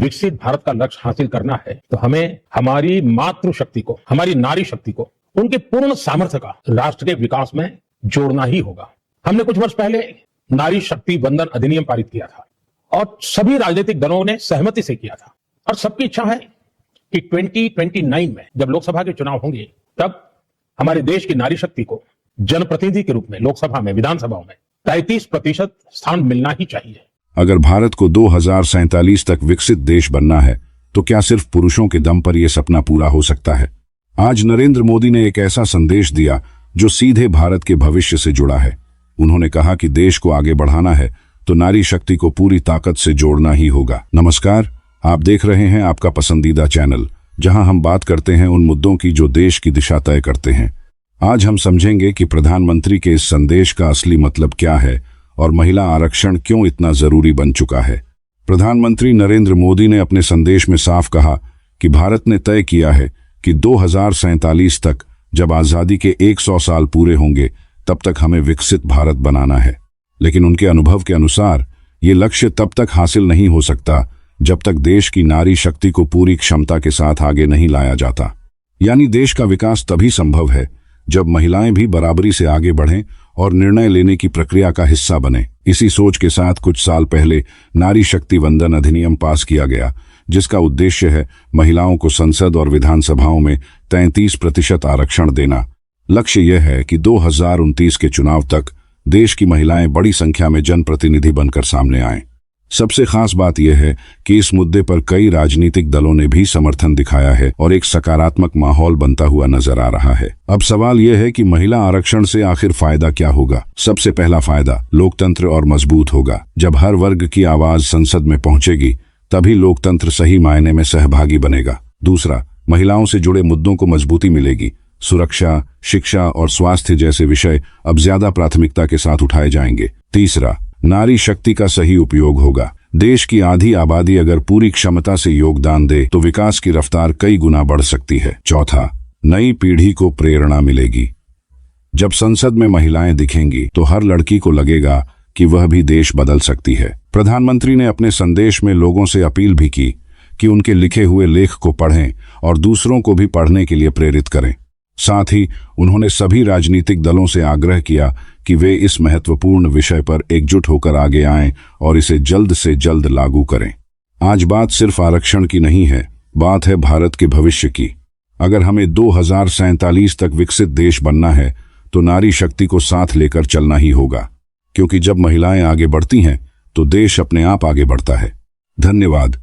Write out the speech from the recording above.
विकसित भारत का लक्ष्य हासिल करना है तो हमें हमारी मातृशक्ति को, हमारी नारी शक्ति को, उनके पूर्ण सामर्थ्य का राष्ट्र के विकास में जोड़ना ही होगा। हमने कुछ वर्ष पहले नारी शक्ति वंदन अधिनियम पारित किया था और सभी राजनीतिक दलों ने सहमति से किया था और सबकी इच्छा है कि 2029 में जब लोकसभा के चुनाव होंगे तब हमारे देश की नारी शक्ति को जनप्रतिनिधि के रूप में लोकसभा में, विधानसभाओं में 33% स्थान मिलना ही चाहिए। अगर भारत को 2047 तक विकसित देश बनना है तो क्या सिर्फ पुरुषों के दम पर यह सपना पूरा हो सकता है? आज नरेंद्र मोदी ने एक ऐसा संदेश दिया जो सीधे भारत के भविष्य से जुड़ा है। उन्होंने कहा कि देश को आगे बढ़ाना है तो नारी शक्ति को पूरी ताकत से जोड़ना ही होगा। नमस्कार, आप देख रहे हैं आपका पसंदीदा चैनल, जहां हम बात करते हैं उन मुद्दों की जो देश की दिशा तय करते हैं। आज हम समझेंगे कि प्रधानमंत्री के इस संदेश का असली मतलब क्या है और महिला आरक्षण क्यों इतना जरूरी बन चुका है। प्रधानमंत्री नरेंद्र मोदी ने अपने संदेश में साफ कहा कि भारत ने तय किया है कि 2047 तक जब आजादी के 100 साल पूरे होंगे तब तक हमें विकसित भारत बनाना है। लेकिन उनके अनुभव के अनुसार ये लक्ष्य तब तक हासिल नहीं हो सकता जब तक देश की नारी शक्ति को पूरी क्षमता के साथ आगे नहीं लाया जाता। यानी देश का विकास तभी संभव है जब महिलाएं भी बराबरी से आगे बढ़ें और निर्णय लेने की प्रक्रिया का हिस्सा बने। इसी सोच के साथ कुछ साल पहले नारी शक्ति वंदन अधिनियम पास किया गया, जिसका उद्देश्य है महिलाओं को संसद और विधानसभाओं में 33% आरक्षण देना। लक्ष्य यह है कि 2029 के चुनाव तक देश की महिलाएं बड़ी संख्या में जनप्रतिनिधि बनकर सामने आएं। सबसे खास बात यह है कि इस मुद्दे पर कई राजनीतिक दलों ने भी समर्थन दिखाया है और एक सकारात्मक माहौल बनता हुआ नजर आ रहा है। अब सवाल यह है कि महिला आरक्षण से आखिर फायदा क्या होगा? सबसे पहला फायदा, लोकतंत्र और मजबूत होगा। जब हर वर्ग की आवाज संसद में पहुंचेगी तभी लोकतंत्र सही मायने में सहभागी बनेगा। दूसरा, महिलाओं से जुड़े मुद्दों को मजबूती मिलेगी। सुरक्षा, शिक्षा और स्वास्थ्य जैसे विषय अब ज्यादा प्राथमिकता के साथ उठाए जाएंगे। तीसरा, नारी शक्ति का सही उपयोग होगा। देश की आधी आबादी अगर पूरी क्षमता से योगदान दे तो विकास की रफ्तार कई गुना बढ़ सकती है। चौथा, नई पीढ़ी को प्रेरणा मिलेगी। जब संसद में महिलाएं दिखेंगी तो हर लड़की को लगेगा कि वह भी देश बदल सकती है। प्रधानमंत्री ने अपने संदेश में लोगों से अपील भी की कि उनके लिखे हुए लेख को पढ़ें और दूसरों को भी पढ़ने के लिए प्रेरित करें। साथ ही उन्होंने सभी राजनीतिक दलों से आग्रह किया कि वे इस महत्वपूर्ण विषय पर एकजुट होकर आगे आएं और इसे जल्द से जल्द लागू करें। आज बात सिर्फ आरक्षण की नहीं है, बात है भारत के भविष्य की। अगर हमें 2047 तक विकसित देश बनना है तो नारी शक्ति को साथ लेकर चलना ही होगा, क्योंकि जब महिलाएं आगे बढ़ती हैं तो देश अपने आप आगे बढ़ता है। धन्यवाद।